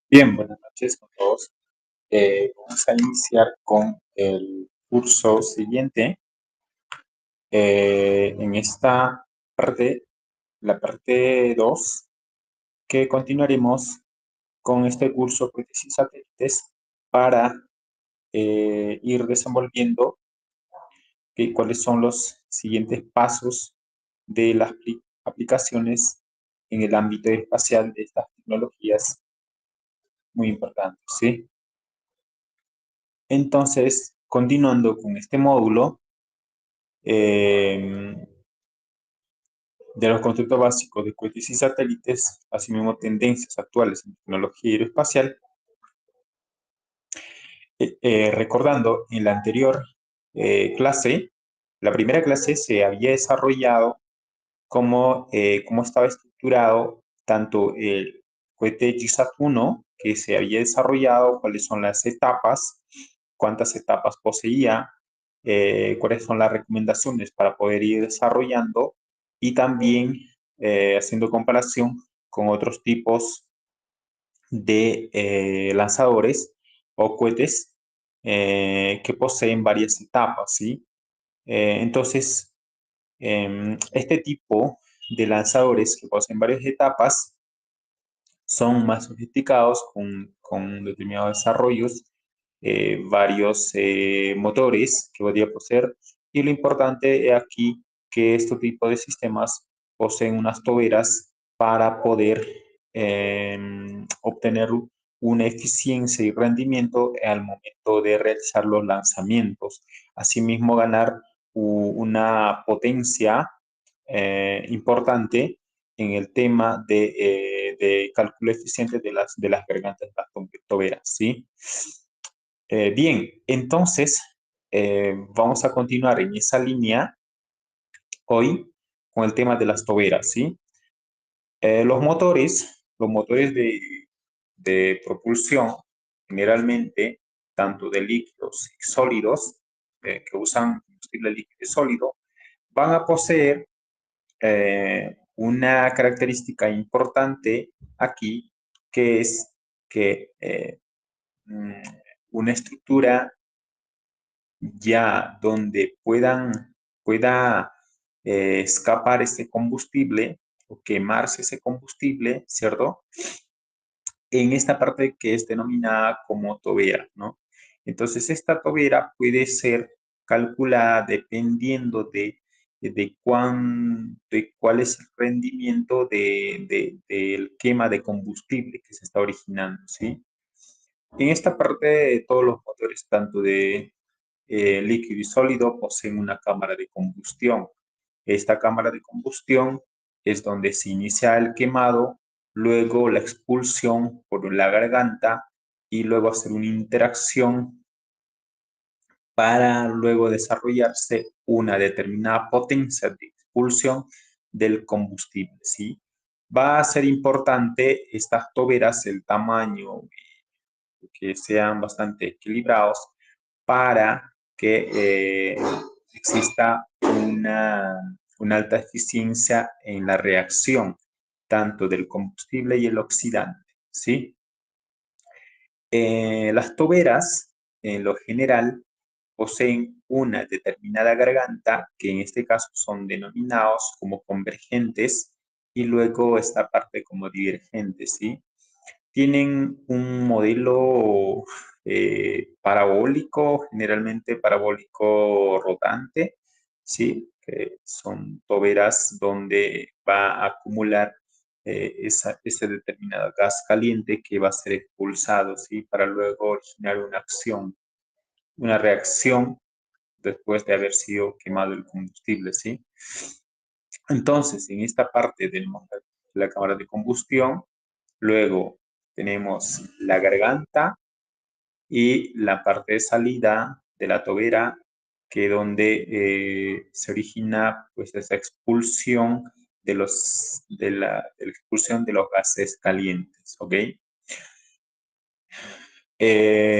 Bien, buenas noches con todos. Vamos a iniciar con el curso siguiente. En esta parte, la parte 2, que continuaremos con este curso Cohetes y Satélites para ir desenvolviendo cuáles son los siguientes pasos de las aplicaciones en el ámbito espacial de estas tecnologías muy importantes, ¿sí? Entonces, continuando con este módulo eh, de los conceptos básicos de cohetes y satélites, asimismo tendencias actuales en tecnología aeroespacial, recordando en la anterior clase, la primera clase se había desarrollado cómo estaba estructurado tanto el cohete GSAT-1 que se había desarrollado, cuáles son las etapas, cuántas etapas poseía, cuáles son las recomendaciones para poder ir desarrollando y también haciendo comparación con otros tipos de lanzadores o cohetes que poseen varias etapas, ¿sí? Entonces, este tipo de lanzadores que poseen varias etapas son más sofisticados con determinados desarrollos, varios motores que podría poseer. Y lo importante es aquí que este tipo de sistemas poseen unas toberas para poder obtener una eficiencia y rendimiento al momento de realizar los lanzamientos. Asimismo, ganar una potencia importante en el tema de cálculo eficiente de las gargantas de las toberas, ¿sí? Bien, entonces vamos a continuar en esa línea hoy con el tema de las toberas, ¿sí? Los motores de propulsión, generalmente, tanto de líquidos y sólidos, que usan combustible líquido y sólido, van a poseer una característica importante aquí, que es que mm, una estructura ya donde pueda escapar ese combustible o quemarse ese combustible, ¿cierto? En esta parte que es denominada como tobera, ¿no? Entonces, esta tobera puede ser calculada dependiendo de cuál es el rendimiento del quema de combustible que se está originando, ¿sí? En esta parte, de todos los motores, tanto de líquido y sólido, poseen una cámara de combustión. Esta cámara de combustión es donde se inicia el quemado, luego la expulsión por la garganta y luego hacer una interacción para luego desarrollarse una determinada potencia de expulsión del combustible, ¿sí? Va a ser importante estas toberas, el tamaño, que sean bastante equilibrados para que exista una alta eficiencia en la reacción, tanto del combustible y el oxidante, ¿sí? Las toberas, en lo general, poseen una determinada garganta, que en este caso son denominados como convergentes, y luego esta parte como divergentes, ¿sí? Tienen un modelo parabólico, generalmente parabólico rotante, ¿sí? Que son toberas donde va a acumular ese determinado gas caliente que va a ser expulsado, ¿sí? Para luego originar una acción, una reacción después de haber sido quemado el combustible, ¿sí? Entonces, en esta parte tenemos la cámara de combustión, luego tenemos la garganta y la parte de salida de la tobera, que donde se origina pues esa expulsión de la expulsión de los gases calientes, ¿ok?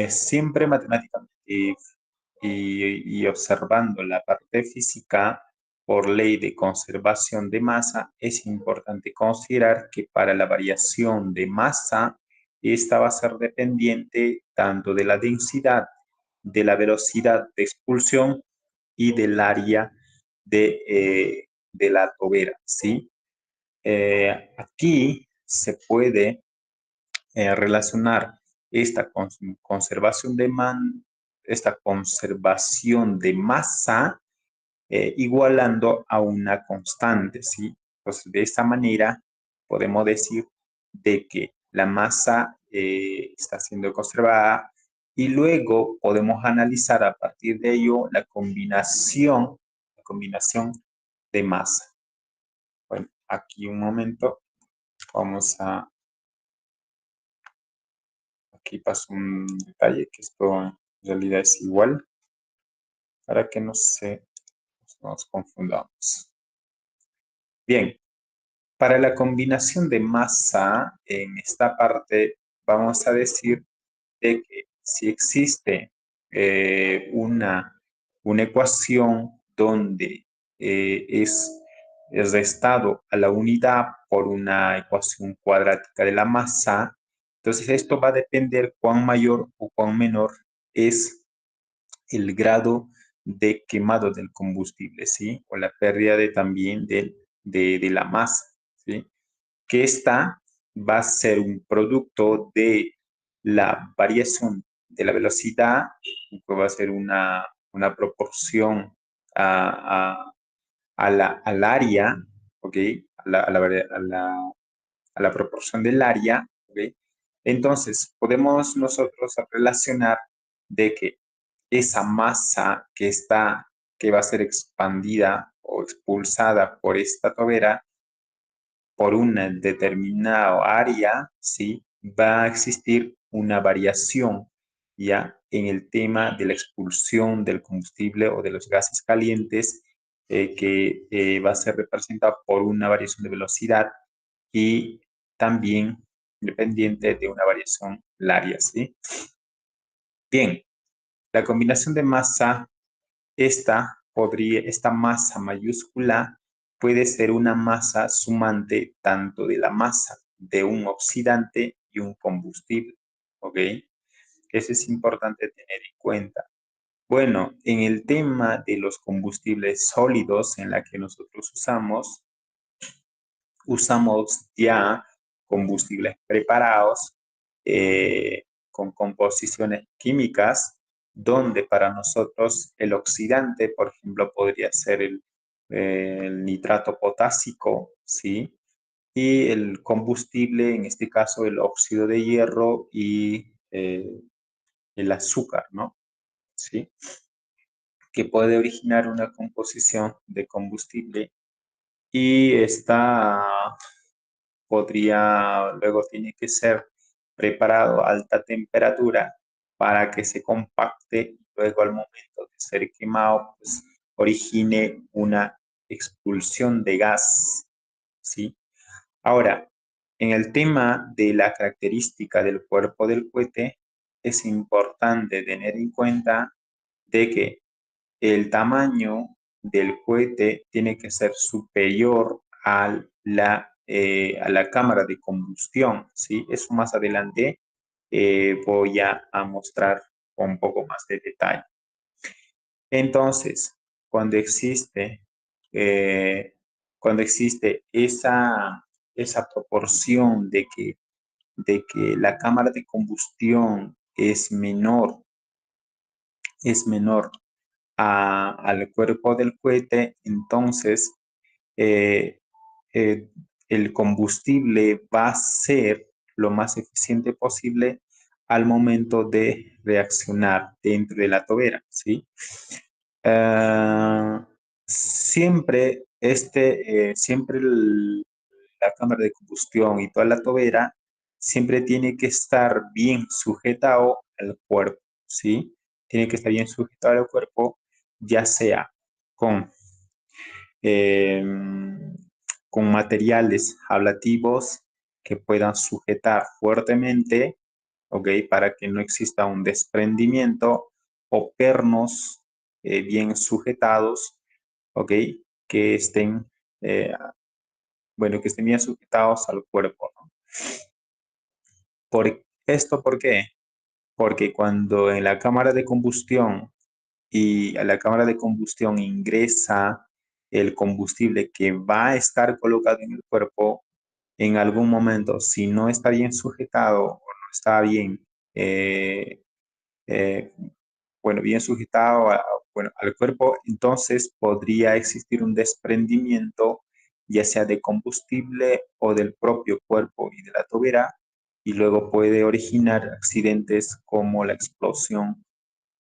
Siempre matemáticamente y observando la parte física, por ley de conservación de masa, es importante considerar que para la variación de masa, esta va a ser dependiente tanto de la densidad, de la velocidad de expulsión y del área de la tobera, ¿sí? Aquí se puede relacionar esta conservación esta conservación de masa igualando a una constante, ¿sí? Entonces, de esta manera podemos decir de que la masa está siendo conservada y luego podemos analizar a partir de ello la combinación de masa. Bueno, aquí un momento, vamos a, aquí paso un detalle que esto en realidad es igual para que no nos confundamos. Bien, para la combinación de masa, en esta parte vamos a decir de que si existe una ecuación donde es restado a la unidad por una ecuación cuadrática de la masa, entonces esto va a depender cuán mayor o cuán menor es el grado de quemado del combustible, ¿sí? O la pérdida también de la masa, ¿sí? Que esta va a ser un producto de la variación de la velocidad, que va a ser una proporción al área, ¿ok? A la proporción del área, ¿ok? Entonces, podemos nosotros relacionar de que esa masa que va a ser expandida o expulsada por esta tobera, por una determinada área, ¿sí? Va a existir una variación ya en el tema de la expulsión del combustible o de los gases calientes que va a ser representada por una variación de velocidad y también dependiente de una variación del área, ¿sí? Bien, la combinación de masa esta masa mayúscula puede ser una masa sumante tanto de la masa de un oxidante y un combustible, ¿ok? Eso es importante tener en cuenta. Bueno, en el tema de los combustibles sólidos en la que nosotros usamos ya combustibles preparados con composiciones químicas, donde para nosotros el oxidante, por ejemplo, podría ser el nitrato potásico, ¿sí? Y el combustible, en este caso, el óxido de hierro y el azúcar, ¿no? ¿Sí? Que puede originar una composición de combustible y esta luego tiene que ser preparado a alta temperatura para que se compacte y luego al momento de ser quemado, pues origine una expulsión de gas, ¿sí? Ahora, en el tema de la característica del cuerpo del cohete, es importante tener en cuenta de que el tamaño del cohete tiene que ser superior a la cámara de combustión, ¿sí? Eso más adelante voy a mostrar con un poco más de detalle. Entonces, cuando existe, eh, cuando existe esa proporción de que la cámara de combustión es menor al cuerpo del cohete, entonces eh, eh, el combustible va a ser lo más eficiente posible al momento de reaccionar dentro de la tobera, ¿sí? Ah, siempre la cámara de combustión y toda la tobera siempre tiene que estar bien sujetado al cuerpo, ¿sí? Tiene que estar bien sujetado al cuerpo, ya sea con, eh, con materiales ablativos que puedan sujetar fuertemente, ¿ok? Para que no exista un desprendimiento o pernos bien sujetados, ¿ok? que estén, bueno, que estén bien sujetados al cuerpo, ¿no? ¿Por qué? Porque cuando en la cámara de combustión y a la cámara de combustión ingresa el combustible que va a estar colocado en el cuerpo, en algún momento, si no está bien sujetado o no está bien, eh, eh, bueno, bien sujetado bueno, al cuerpo, entonces podría existir un desprendimiento, ya sea de combustible o del propio cuerpo y de la tobera, y luego puede originar accidentes como la explosión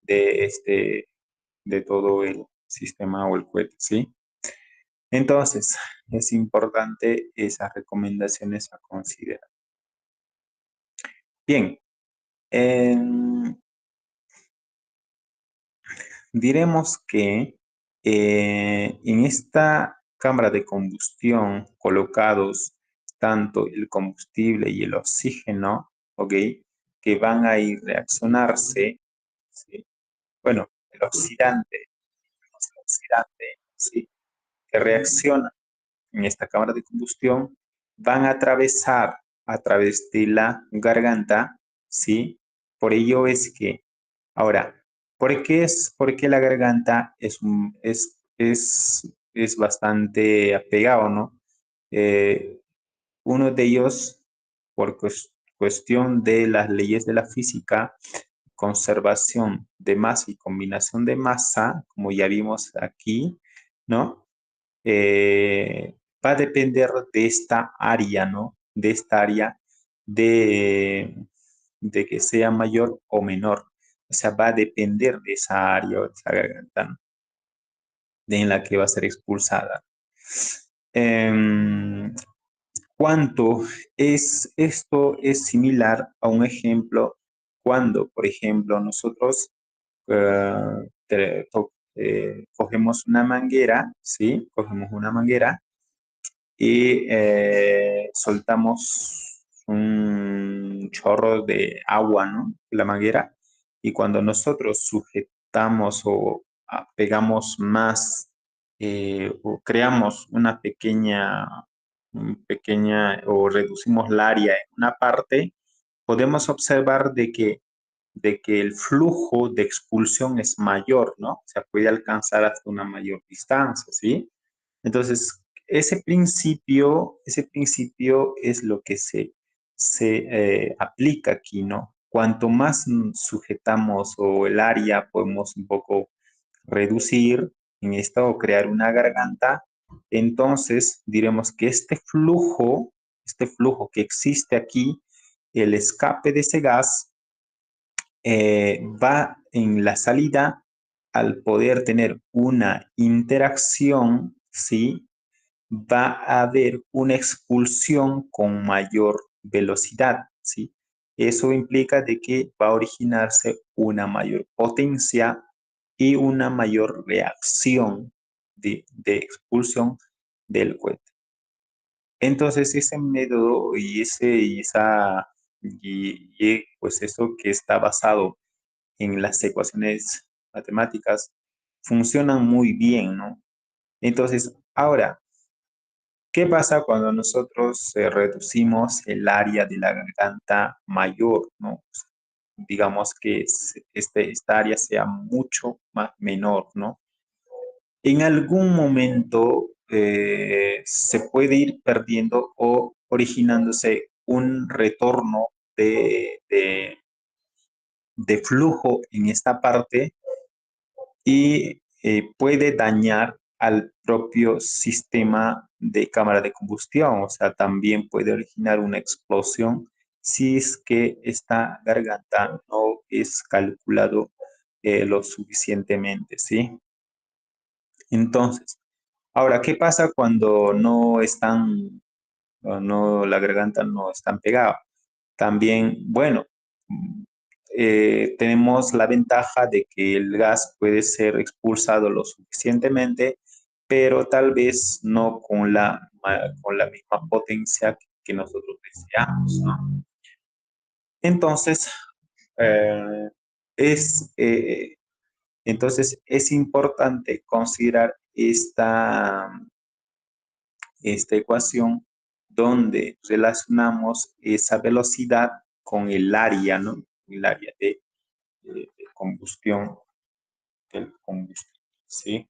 de de todo el sistema o el cohete, ¿sí? Entonces, es importante esas recomendaciones a considerar. Bien, em, diremos que en esta cámara de combustión colocados tanto el combustible y el oxígeno, ¿ok? Que van a ir reaccionarse, ¿sí? Bueno, el oxidante, ¿sí? Que reacciona en esta cámara de combustión van a atravesar a través de la garganta, ¿sí? Por ello es que, ahora, por qué la garganta es bastante apegado, ¿no? Eh, Uno de ellos, por cuestión de las leyes de la física, conservación de masa y combinación de masa, como ya vimos aquí, ¿no? Va a depender de esta área, ¿no? De esta área de, de que sea mayor o menor. O sea, va a depender de esa área o de esa garganta, ¿no? En la que va a ser expulsada. Em, ¿Cuánto es esto? Es similar a un ejemplo cuando, por ejemplo, nosotros cogemos una manguera, ¿sí? Cogemos una manguera y soltamos un chorro de agua, ¿no? La manguera. Y cuando nosotros sujetamos o pegamos más o creamos pequeña o reducimos la área en una parte, podemos observar de que el flujo de expulsión es mayor, ¿no? O sea, puede alcanzar hasta una mayor distancia, ¿sí? Entonces, ese principio es lo que se aplica aquí, ¿no? Cuanto más sujetamos o el área podemos un poco reducir en esto o crear una garganta, entonces diremos que este flujo que existe aquí, el escape de ese gas va en la salida al poder tener una interacción, ¿sí? Va a haber una expulsión con mayor velocidad, ¿sí? Eso implica de que va a originarse una mayor potencia y una mayor reacción de expulsión del cohete. Entonces, ese método pues eso que está basado en las ecuaciones matemáticas funcionan muy bien, ¿no? Entonces, ahora, ¿qué pasa cuando nosotros reducimos el área de la garganta mayor, ¿no? Digamos que esta área sea mucho más menor, ¿no? En algún momento se puede ir perdiendo o originándose un retorno de flujo en esta parte y puede dañar al propio sistema de cámara de combustión, o sea, también puede originar una explosión si es que esta garganta no es calculado lo suficientemente, ¿sí? Entonces, ahora, ¿qué pasa cuando no están, o no, la garganta no están pegada? También, bueno, tenemos la ventaja de que el gas puede ser expulsado lo suficientemente, pero tal vez no con la misma potencia que nosotros deseamos, ¿no? Entonces, eh, es, eh, entonces, es importante considerar esta ecuación donde relacionamos esa velocidad con el área, ¿no? El área de combustión del combustible, ¿sí?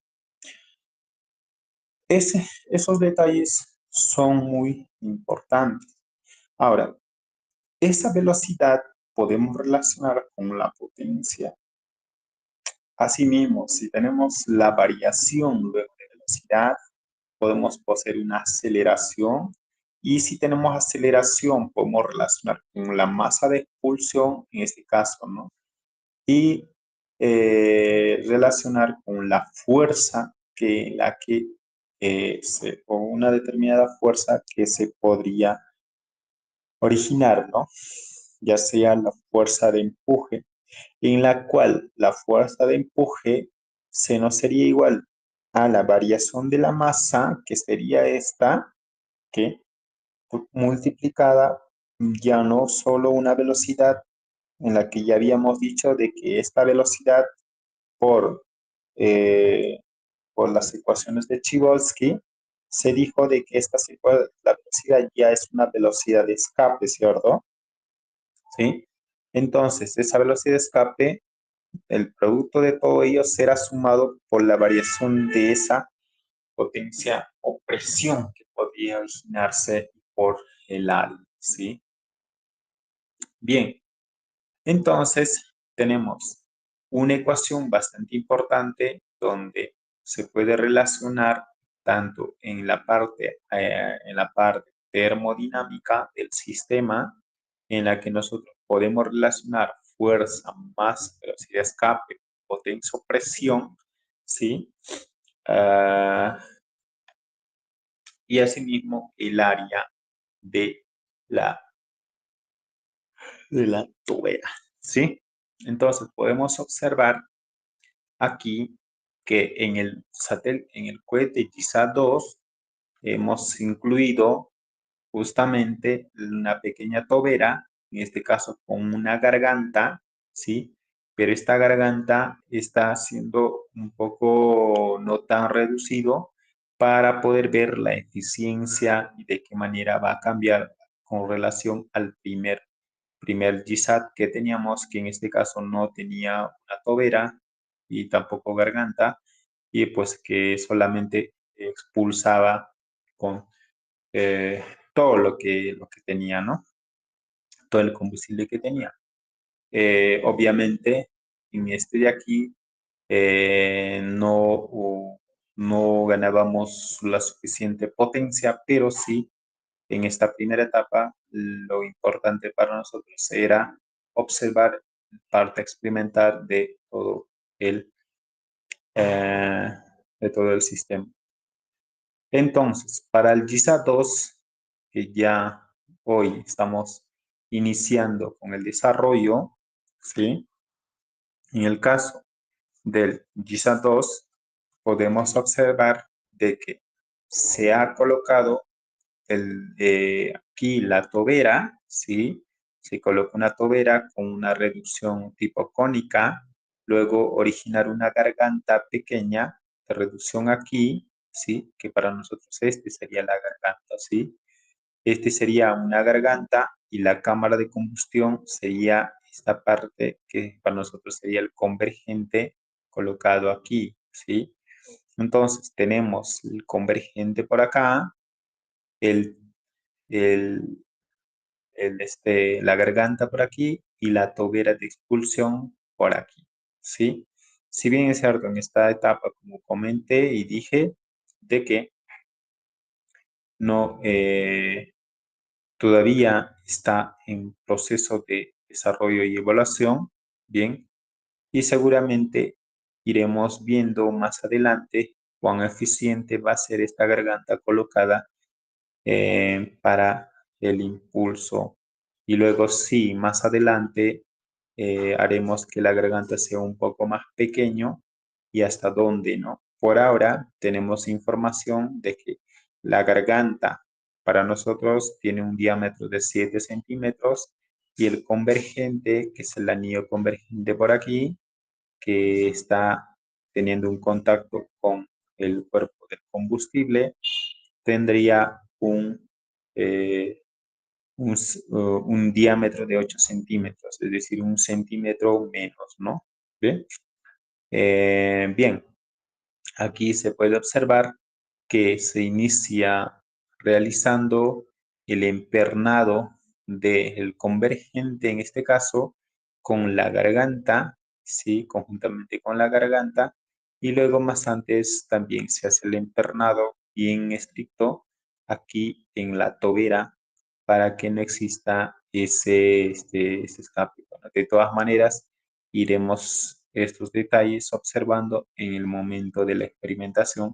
Esos detalles son muy importantes. Ahora, esa velocidad podemos relacionar con la potencia. Asimismo, si tenemos la variación luego de velocidad, podemos poseer una aceleración. Y si tenemos aceleración, podemos relacionar con la masa de expulsión, en este caso, ¿no? Y relacionar con la fuerza que la que o una determinada fuerza que se podría originar, ¿no? Ya sea la fuerza de empuje, en la cual la fuerza de empuje se nos sería igual a la variación de la masa, que sería esta, que multiplicada ya no solo una velocidad en la que ya habíamos dicho de que esta velocidad por, eh, por las ecuaciones de Chbosky, se dijo de que la velocidad ya es una velocidad de escape, ¿cierto? ¿Sí? Entonces, esa velocidad de escape, el producto de todo ello será sumado por la variación de esa potencia o presión que podría originarse por el área, ¿sí? Bien, entonces tenemos una ecuación bastante importante donde se puede relacionar tanto en la parte termodinámica del sistema, en la que nosotros podemos relacionar fuerza más velocidad de escape, potencia o presión, ¿sí? Ah, y asimismo el área de la, de la tobera, ¿sí? Entonces podemos observar aquí que en el cohete GISA-2 hemos incluido justamente una pequeña tobera, en este caso con una garganta, ¿sí? Pero esta garganta está siendo un poco no tan reducido para poder ver la eficiencia y de qué manera va a cambiar con relación al primer GSAT que teníamos, que en este caso no tenía una tobera y tampoco garganta, y pues que solamente expulsaba con todo lo que tenía, ¿no? Todo el combustible que tenía. Obviamente, en este de aquí no ganábamos la suficiente potencia, pero sí en esta primera etapa lo importante para nosotros era observar parte experimental el, eh, de todo el sistema. Entonces, para el GISA-2, que ya hoy estamos iniciando con el desarrollo, ¿sí? En el caso del GISA-2, podemos observar de que se ha colocado aquí la tobera, ¿sí? Se coloca una tobera con una reducción tipo cónica, luego originar una garganta pequeña de reducción aquí, ¿sí? Que para nosotros este sería la garganta, ¿sí? Este sería una garganta y la cámara de combustión sería esta parte que para nosotros sería el convergente colocado aquí, ¿sí? Entonces tenemos el convergente por acá, el el, la garganta por aquí y la tobera de expulsión por aquí, ¿sí? Si bien es cierto, en esta etapa, como comenté y dije, de que no, todavía está en proceso de desarrollo y evaluación, bien, y seguramente iremos viendo más adelante cuán eficiente va a ser esta garganta colocada para el impulso. Y luego sí, más adelante haremos que la garganta sea un poco más pequeño y hasta dónde, ¿no? Por ahora tenemos información de que la garganta para nosotros tiene un diámetro de 7 centímetros y el convergente, que es el anillo convergente por aquí, que está teniendo un contacto con el cuerpo del combustible tendría eh, un diámetro de 8 centímetros, es decir, 1 centímetro menos, ¿no? Bien, bien, aquí se puede observar que se inicia realizando el empernado del convergente, en este caso, con la garganta, ¿sí? Conjuntamente con la garganta, y luego más antes también se hace el empernado bien estricto aquí en la tobera para que no exista ese escape. Bueno, de todas maneras, iremos estos detalles observando en el momento de la experimentación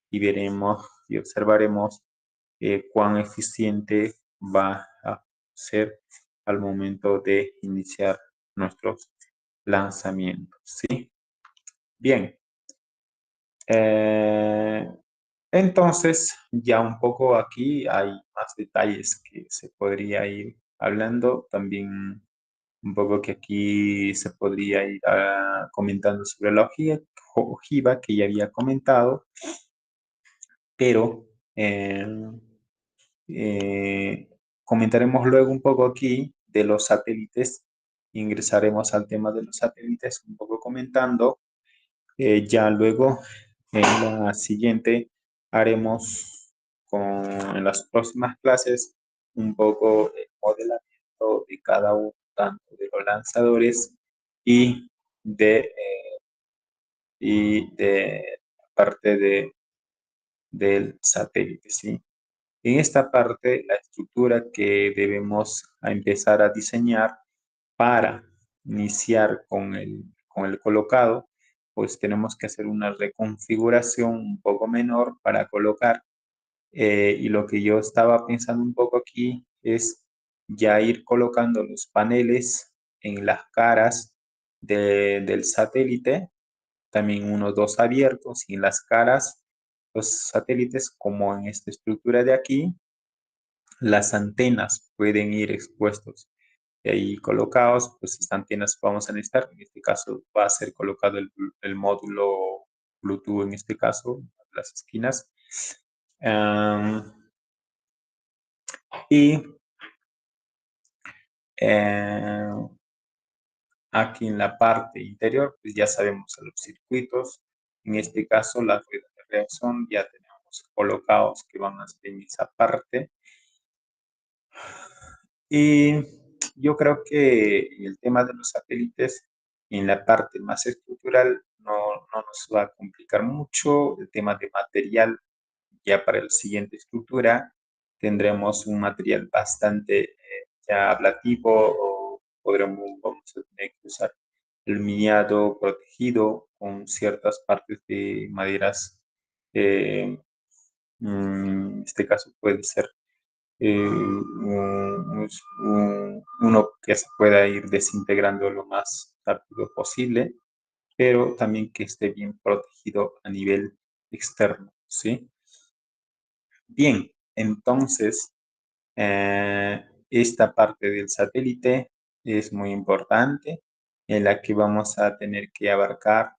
y veremos y observaremos cuán eficiente va a ser al momento de iniciar nuestros lanzamientos. ¿Sí? Bien. Eh, entonces, ya un poco aquí hay más detalles que se podría ir hablando. También un poco que aquí se podría ir comentando sobre la ojiva que ya había comentado, pero eh, eh, comentaremos luego un poco aquí de los satélites. Ingresaremos al tema de los satélites un poco comentando. Ya luego en la siguiente haremos en las próximas clases un poco el modelamiento de cada uno, tanto de los lanzadores y de parte del satélite, ¿sí? En esta parte, la estructura que debemos empezar a diseñar para iniciar con el colocado, pues tenemos que hacer una reconfiguración un poco menor para colocar. Y lo que yo estaba pensando un poco aquí es ya ir colocando los paneles en las caras del satélite, también unos dos abiertos y en las caras los satélites, como en esta estructura de aquí, las antenas pueden ir expuestos y ahí colocados, pues estas antenas vamos a necesitar. En este caso va a ser colocado el módulo Bluetooth, en este caso, las esquinas. Y eh, aquí en la parte interior, pues ya sabemos los circuitos. En este caso, las ruedas de reacción ya tenemos colocados que van a ser en esa parte. Y yo creo que el tema de los satélites en la parte más estructural no nos va a complicar mucho. El tema de material, ya para la siguiente estructura, tendremos un material bastante ya ablativo o vamos a tener que usar aluminiado protegido con ciertas partes de maderas. En este caso puede ser uno que se pueda ir desintegrando lo más rápido posible, pero también que esté bien protegido a nivel externo, ¿sí? Bien, entonces, esta parte del satélite es muy importante, en la que vamos a tener que abarcar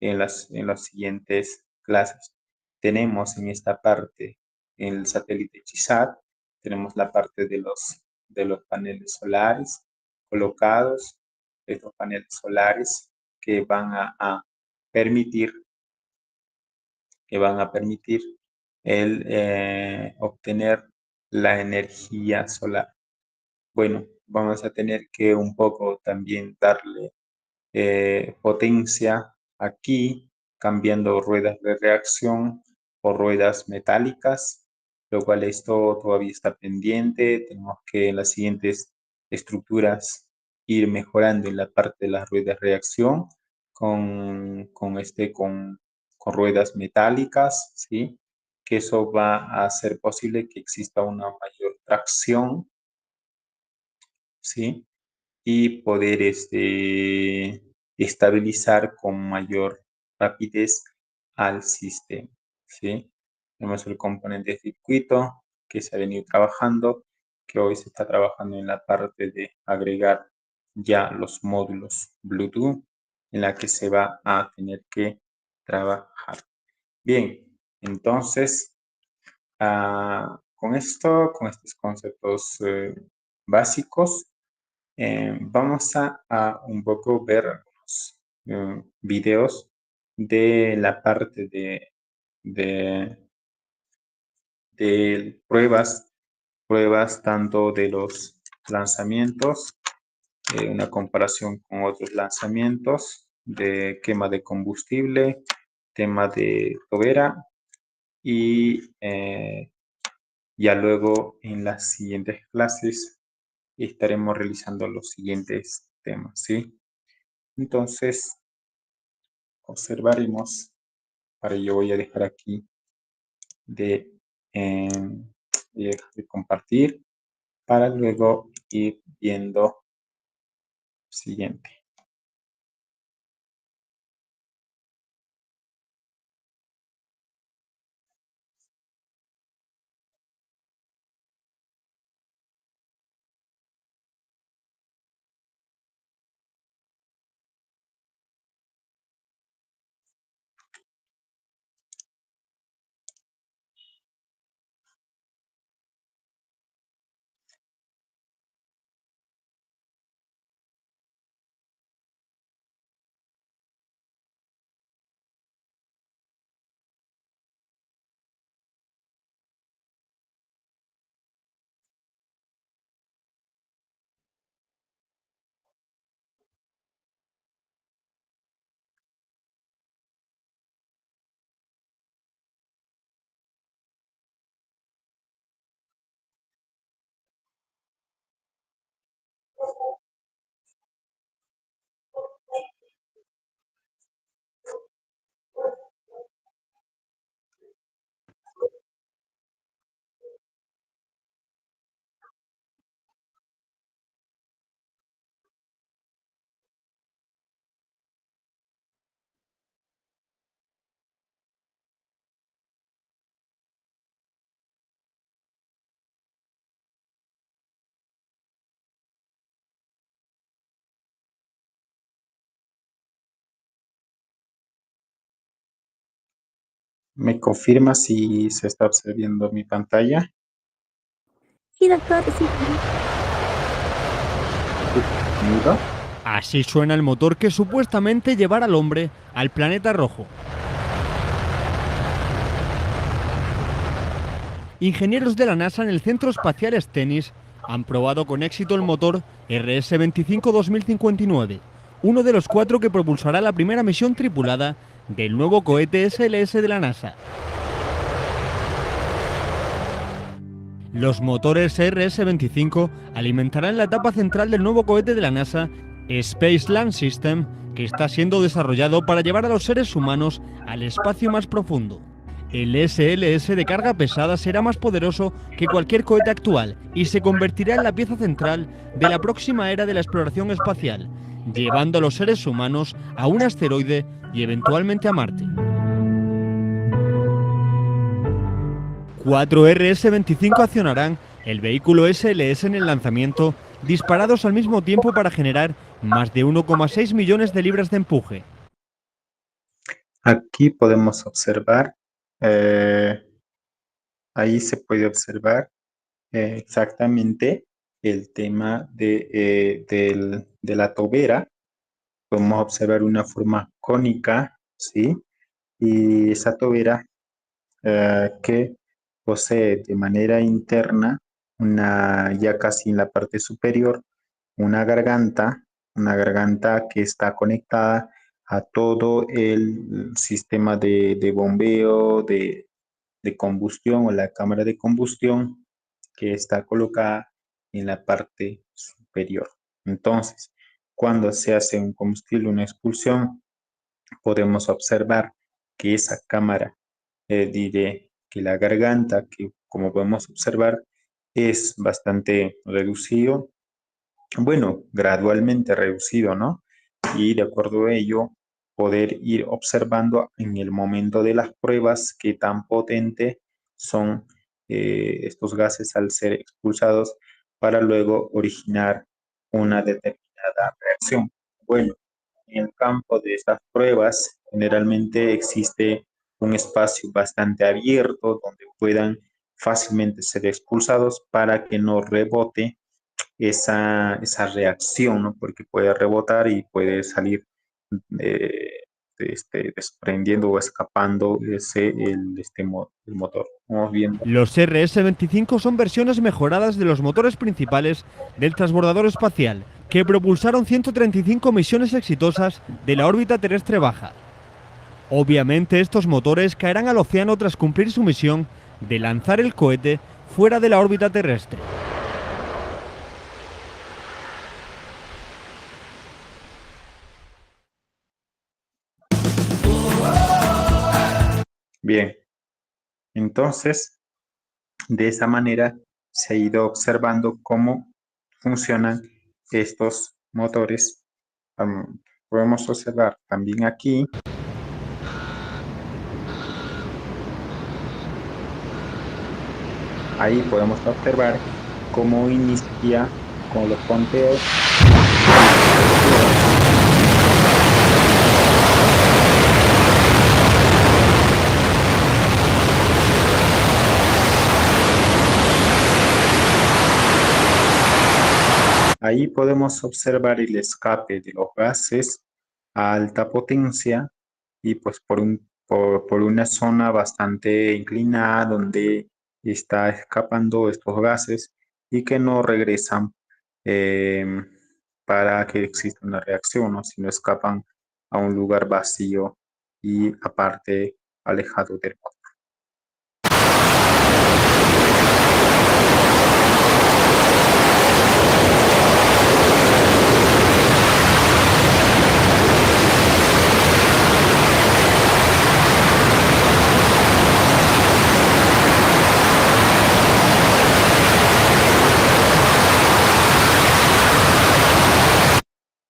en las siguientes clases. Tenemos en esta parte el satélite CHISAT, tenemos la parte de los paneles solares colocados, estos paneles solares que van a permitir obtener la energía solar. Bueno, vamos a tener que un poco también darle potencia aquí, cambiando ruedas de reacción por ruedas metálicas, lo cual esto todavía está pendiente. Tenemos que en las siguientes estructuras ir mejorando en la parte de las ruedas de reacción con ruedas metálicas, ¿sí? Que eso va a hacer posible que exista una mayor tracción, ¿sí? Y poder estabilizar con mayor rapidez al sistema, ¿sí? Tenemos el componente de circuito que se ha venido trabajando, que hoy se está trabajando en la parte de agregar ya los módulos Bluetooth en la que se va a tener que trabajar. Bien, Entonces, con estos conceptos básicos, vamos a un poco ver algunos videos de la parte de, de pruebas tanto de los lanzamientos, una comparación con otros lanzamientos de quema de combustible, tema de tobera y ya luego en las siguientes clases estaremos realizando los siguientes temas, ¿sí? Entonces, observaremos, para ello voy a dejar aquí de, eh, de compartir para luego ir viendo siguiente. ¿Me confirma si se está observando mi pantalla? Sí, doctor, sí. ¿Sonido? Así suena el motor que supuestamente llevará al hombre al planeta rojo. Ingenieros de la NASA en el Centro Espacial Stennis han probado con éxito el motor RS-25 2059, uno de los 4 que propulsará la primera misión tripulada del nuevo cohete SLS de la NASA. Los motores RS-25 alimentarán la etapa central del nuevo cohete de la NASA, Space Land System, que está siendo desarrollado para llevar a los seres humanos al espacio más profundo. El SLS de carga pesada será más poderoso que cualquier cohete actual y se convertirá en la pieza central de la próxima era de la exploración espacial, llevando a los seres humanos a un asteroide y eventualmente a Marte. 4 RS-25 accionarán el vehículo SLS en el lanzamiento, disparados al mismo tiempo para generar más de 1,6 millones de libras de empuje. Aquí podemos observar, ahí se puede observar exactamente el tema de la tobera. Podemos observar una forma cónica, ¿sí? Y esa tobera que posee de manera interna ya casi en la parte superior, una una garganta que está conectada a todo el sistema de bombeo, de combustión o la cámara de combustión que está colocada en la parte superior. Entonces, cuando se hace un combustible, una expulsión, podemos observar que esa cámara, diré que la garganta, que como podemos observar, es bastante reducido, bueno, gradualmente reducido, ¿no? Y de acuerdo a ello, poder ir observando en el momento de las pruebas qué tan potente son estos gases al ser expulsados para luego originar una determinada reacción. Bueno, en el campo de estas pruebas generalmente existe un espacio bastante abierto donde puedan fácilmente ser expulsados para que no rebote esa reacción, ¿no? Porque puede rebotar y puede salir eh, desprendiendo o escapando el motor. Vamos viendo. Los RS-25 son versiones mejoradas de los motores principales del transbordador espacial, que propulsaron 135 misiones exitosas de la órbita terrestre baja. Obviamente estos motores caerán al océano tras cumplir su misión de lanzar el cohete fuera de la órbita terrestre. Bien, entonces de esa manera se ha ido observando cómo funcionan estos motores. Podemos observar también aquí ahí podemos observar cómo inicia con los conteos. Ahí podemos observar el escape de los gases a alta potencia y pues por una zona bastante inclinada donde está escapando estos gases y que no regresan eh, para que exista una reacción, ¿no? Sino escapan a un lugar vacío y aparte alejado del motor.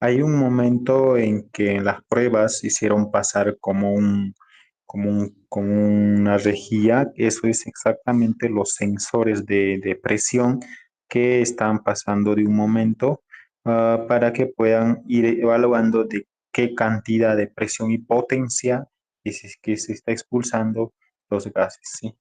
Hay un momento en que en las pruebas hicieron pasar como una rejilla. Eso es exactamente los sensores de presión que están pasando de un momento para que puedan ir evaluando de qué cantidad de presión y potencia que se está expulsando los gases, ¿sí?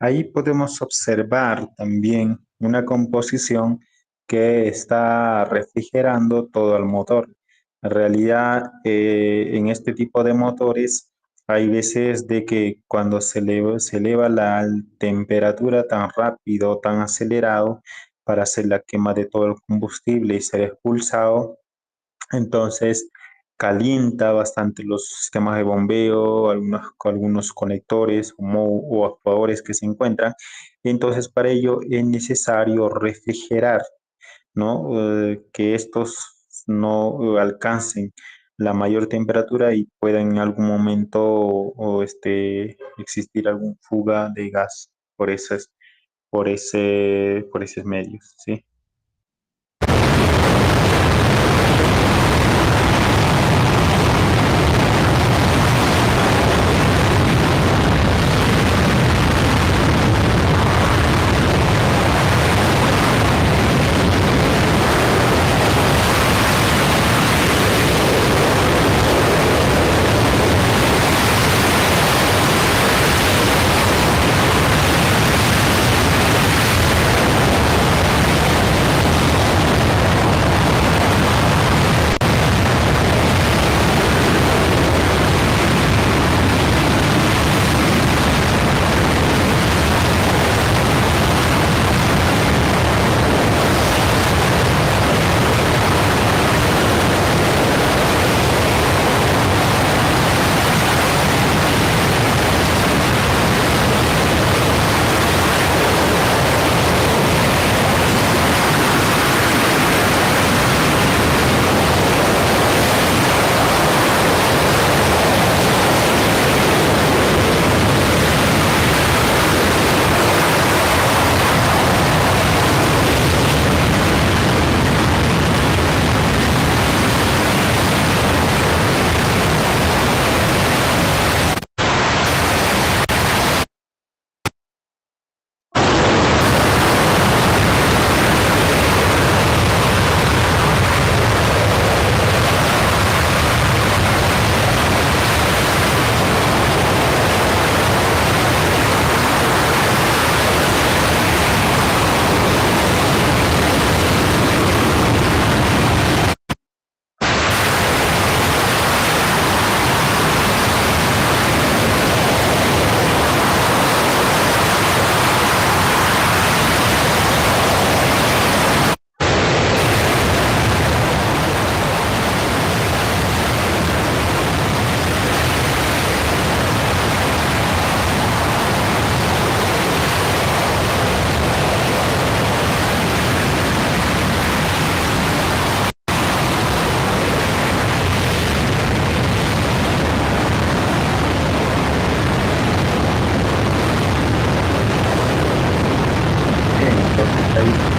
Ahí podemos observar también una composición que está refrigerando todo el motor. En realidad, en este tipo de motores hay veces de que cuando se eleva la temperatura tan rápido, tan acelerado, para hacer la quema de todo el combustible y ser expulsado, entonces calienta bastante los sistemas de bombeo, algunos conectores o actuadores que se encuentran. Entonces para ello es necesario refrigerar, ¿no? Que estos no alcancen la mayor temperatura y pueda en algún momento existir algún fuga de gas por esos medios, ¿sí?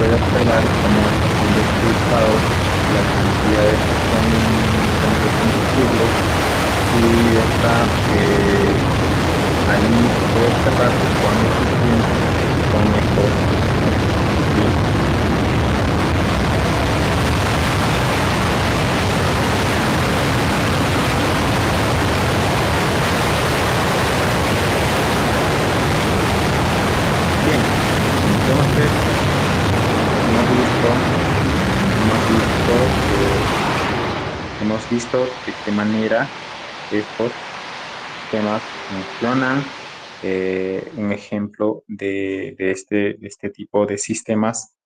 puede observar cómo están siendo expulsados las cantidades son de combustible y está ahí se puede observar cuán eficientes son estos. ¿Sí? Bien, entonces hemos visto de qué manera estos temas funcionan. Un ejemplo de este tipo de sistemas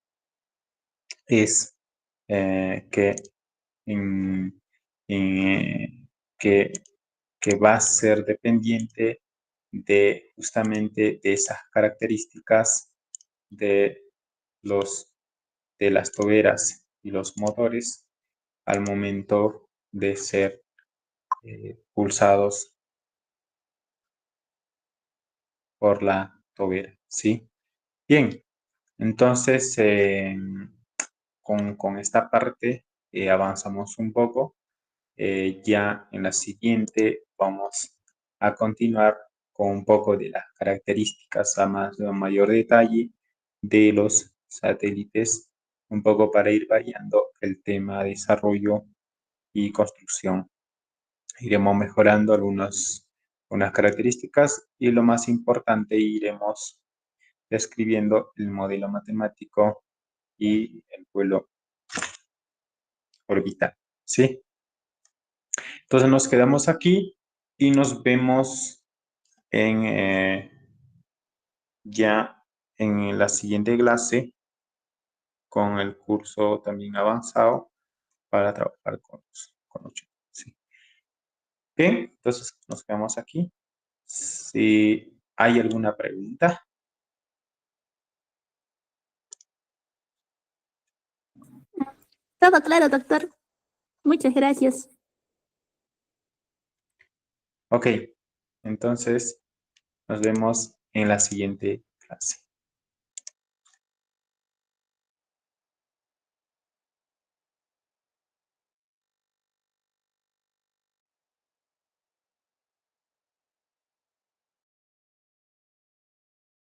es que, en- en, que, que va a ser dependiente de justamente de esas características de los de las toberas y los motores al momento de ser pulsados por la tobera, ¿sí? Bien, entonces con esta parte avanzamos un poco. Ya en la siguiente vamos a continuar con un poco de las características a mayor detalle de los satélites, un poco para ir variando el tema de desarrollo y construcción. Iremos mejorando unas características y lo más importante, iremos describiendo el modelo matemático y el vuelo orbital, ¿sí? Entonces nos quedamos aquí y nos vemos en, ya en la siguiente clase con el curso también avanzado para trabajar con los chicos, ¿sí? Bien, entonces nos quedamos aquí. Si hay alguna pregunta. Todo claro, doctor. Muchas gracias. Ok, entonces nos vemos en la siguiente clase.